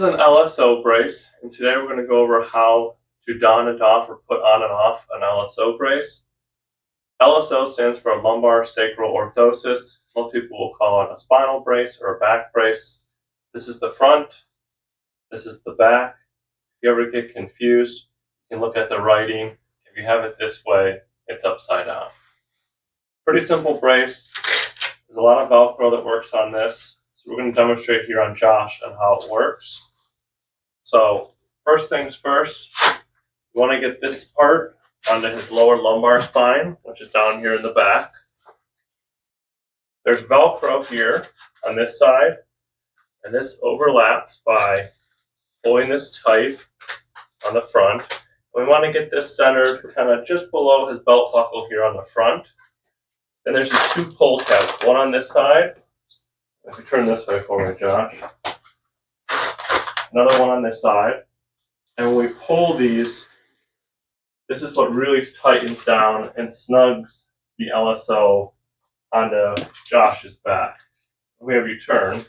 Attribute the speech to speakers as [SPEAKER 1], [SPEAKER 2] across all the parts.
[SPEAKER 1] is an LSO brace, and today we're going to go over how to don and off or put on and off an LSO brace. LSO stands for Lumbar Sacral Orthosis. Most people will call it a spinal brace or a back brace. This is the front, this is the back. If you ever get confused, you can look at the writing. If you have it this way, it's upside down. Pretty simple brace. There's a lot of Velcro that works on this. So we're going to demonstrate here on Josh on how it works. So first things first, you want to get this part onto his lower lumbar spine, which is down here in the back. There's Velcro here on this side, and this overlaps by pulling this tight on the front. We want to get this centered kind of just below his belt buckle here on the front. Then there's these two pull tabs, one on this side. If you turn this way for me, Josh. Another one on this side. And when we pull these, this is what really tightens down and snugs the LSO onto Josh's back. We have you turn.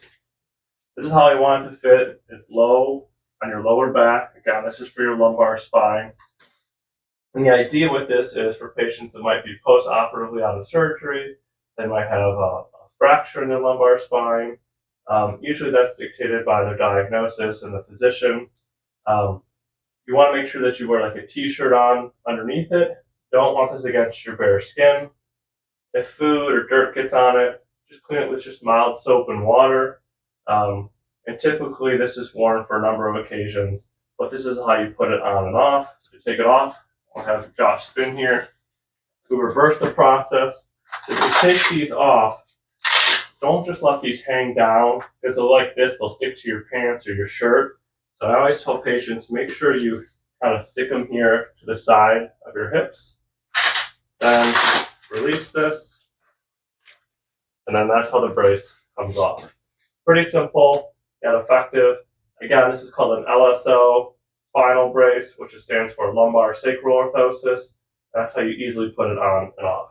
[SPEAKER 1] This is how you want it to fit. It's low on your lower back. Again, this is for your lumbar spine. And the idea with this is for patients that might be post-operatively out of surgery. They might have a fracture in the lumbar spine. Usually that's dictated by their diagnosis and the physician. You want to make sure that you wear like a t-shirt on underneath it. Don't want this against your bare skin. If food or dirt gets on it, just clean it with just mild soap and water. And typically this is worn for a number of occasions, but this is how you put it on and off. So you take it off. I'll have Josh spin here. We reverse the process. If you take these off, don't just let these hang down, because they're like this, they'll stick to your pants or your shirt. So I always tell patients, make sure you kind of stick them here to the side of your hips. Then release this, and then that's how the brace comes off. Pretty simple, yet effective. Again, this is called an LSO spinal brace, which stands for Lumbar Sacral Orthosis. That's how you easily put it on and off.